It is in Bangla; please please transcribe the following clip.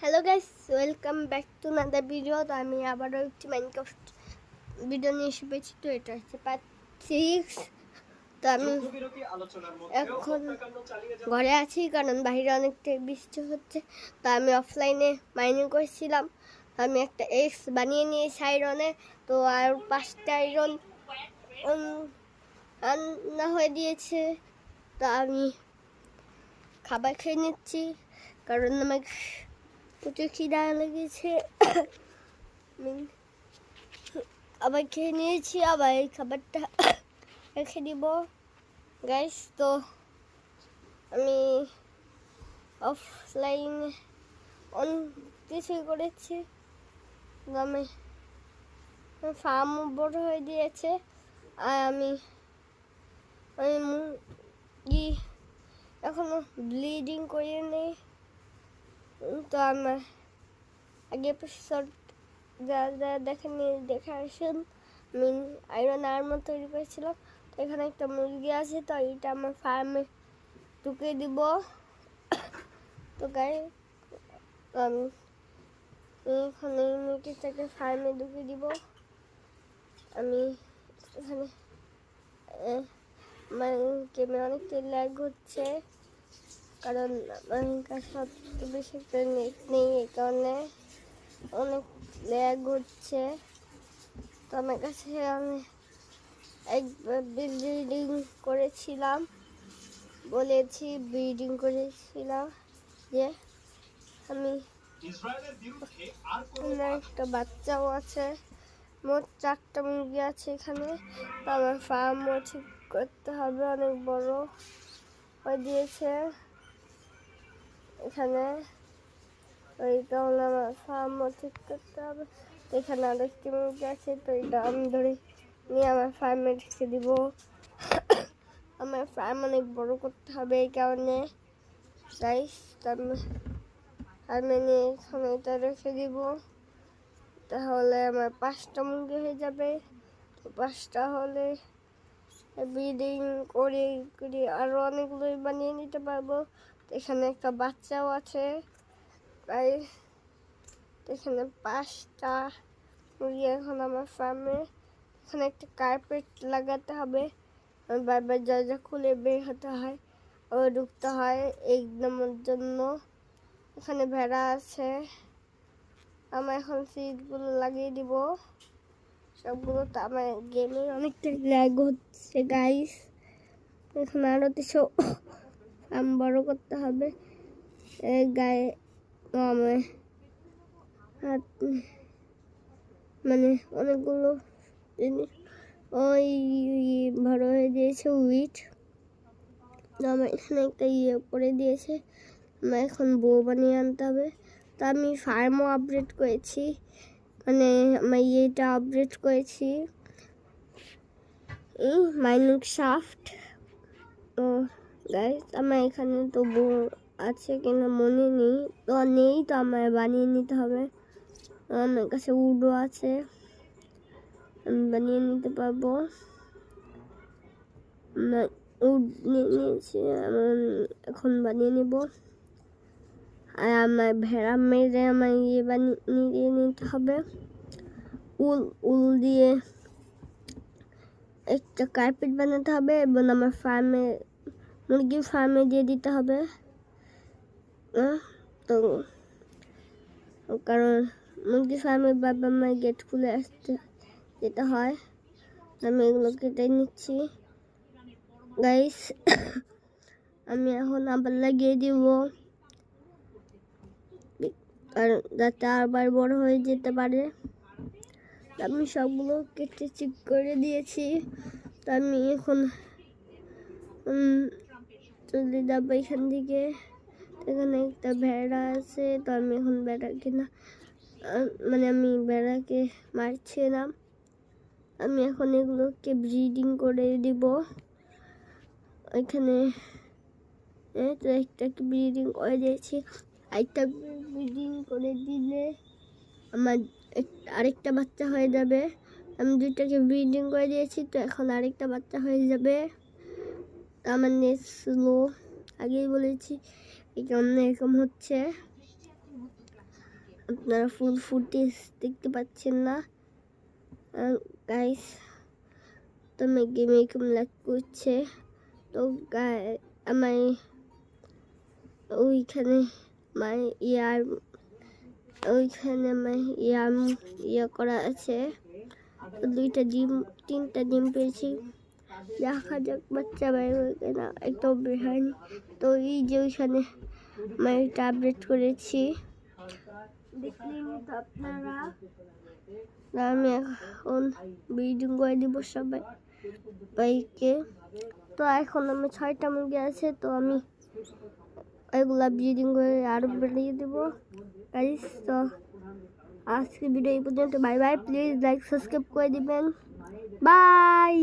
Hello guys, welcome back to another video. তো আমি আবারও একটি মাইনক্রাফট ভিডিও নিয়ে এসে পেয়েছি। তো এটা হচ্ছে পার্ট 6। তো আমি এখন ঘরে আছি কারণ বাইরে অনেকটা বৃষ্টি হচ্ছে। তো আমি অফলাইনে মাইনিং করেছিলাম। আমি একটা এক্স বানিয়ে নিয়েছি আয়রনে। তো আর 5টা আয়রন রান্না হয়ে দিয়েছে। তো আমি খাবার খেয়ে নিচ্ছি কারণ আমার প্রচুর খিদা লেগেছে। আবার খেয়ে নিয়েছি, আবার এই খাবারটা রেখে দিব গাইস। তো আমি অফলাইন অনেক কিছুই করেছি। আমি ফার্ম বড় হয়ে দিয়েছে আর আমি মুরগি এখনো ব্লিডিং করিয়ে নেই। তো আমার আগে এপিসোড যা দেখে আসুন। আমি আয়রন আর্মার তৈরি করেছিলাম। তো এখানে একটা মুরগি আছে, তো এটা আমার ফার্মে ঢুকে দিব। তো আমি এখানে মুরগিটাকে ফার্মে ঢুকে দিব। আমি এখানে আমার গেমে অনেকটা ল্যাগ হচ্ছে কারণ আমার কাছে অত বেশি একটা নেট নেই, এই কারণে অনেক ল্যাগ হচ্ছে। তো আমার কাছে আমি একবার ব্রিডিং করেছিলাম যে আমি একটা বাচ্চাও আছে। মোট 4টা মুরগি আছে এখানে। তো আমার ফার্মও ঠিক করতে হবে, অনেক বড় হয়ে দিয়েছে এখানে। ওই কারণে আমার ফার্মও ঠিক করতে হবে। তো এখানে আরেকটি মুরগি আছে, তো এটা আমি ধরে নিয়ে আমার ফার্মে রেখে দিব। আমার ফার্ম অনেক বড় করতে হবে এই কারণে গাইস। আমি ফার্মে নিয়ে এখানে এটা রেখে দিব, তাহলে আমার 5টা মুরগি হয়ে যাবে। তো 5টা হলে ব্রিডিং করে আরো অনেকগুলোই বানিয়ে নিতে পারবো। এখানে একটা বাচ্চাও আছে, তাই এখানে 5টা মুরগি এখন আমার ফার্মে। এখানে একটা কার্পেট লাগাতে হবে, বারবার দরজা খুলে বের হতে হয় ও ঢুকতে হয় একদমের জন্য। এখানে ভেড়া আছে, আমরা এখন সিটগুলো লাগিয়ে দিব সবগুলো। তো আমার গেমে অনেকটা ল্যাগ হচ্ছে গাইস। এখন আরো কিছু বড় করতে হবে গায়ে। আমার মানে অনেকগুলো জিনিস ওই বড় হয়ে দিয়েছে উইট। আমার এখানে একটা করে দিয়েছে, আমার এখন বউ বানিয়ে আনতে হবে। তো আমি ফার্মও আপডেট করেছি, মানে আমার এটা আপডেট করেছি এই মাইনিং শাফট। তো গাইস আমার এখানে তো বউ আছে কিনা মনে নেই, তো নেই, তো আমার বানিয়ে নিতে হবে। আমার কাছে উডও আছে, আমি বানিয়ে নিতে পারবো। উড নিয়েছি, এখন বানিয়ে নিব। আর আমার ভেড়া মেরে আমার বানিয়ে নিতে হবে। উল দিয়ে একটা কার্পেট বানাতে হবে এবং আমার মুরগির ফার্মে দিয়ে দিতে হবে। তো কারণ মুরগির ফার্মে বাবা মায়ের গেট খুলে আসতে যেতে হয়। আমি এগুলো কেটে নিচ্ছি গাইস। আমি এখন আবার লাগিয়ে দিব আর যাতে আবার বড় হয়ে যেতে পারে। আমি সবগুলো কেটে ঠিক করে দিয়েছি। তো আমি এখন চলে যাবো এখান থেকে। এখানে একটা ভেড়া আছে, তো আমি এখন আমি ভেড়াকে মারছি না। আমি এখন এগুলোকে ব্রিডিং করে দিব এখানে। তো একটাকে ব্রিডিং করে দিয়েছি, আরেকটা ব্রিডিং করে দিলে আমার আরেকটা বাচ্চা হয়ে যাবে। আমি 2টাকে ব্রিডিং করে দিয়েছি, তো এখন আরেকটা বাচ্চা হয়ে যাবে। আমার নেট স্লো, আগেই বলেছি এই কারণে এরকম হচ্ছে। আপনারা ফুল ফুটেজ দেখতে পাচ্ছেন না গাইস। তো ম্যাগি মেকম লাইক করছে। তো আমার ওইখানে আমার ইয়া করা আছে। তো 2টা ডিম 3টা ডিম পেয়েছি। দেখা যাক বাচ্চা বের হয়ে না, একদম বের হয়নি। তো এই যে ওইখানে আমি এটা আপডেট করেছি, দেখলেন তো আপনারা। আমি এখন ব্রিডিং করে দিব সবাই বাইকে। তো এখন আমি 6টা মুরগি আছে, তো আমি এগুলা ব্রিডিং করে আরো বেরিয়ে দেবো গাইস। তো আজকে ভিডিও এই পর্যন্ত। Bye bye. Please like subscribe করে দিবেন। বাই।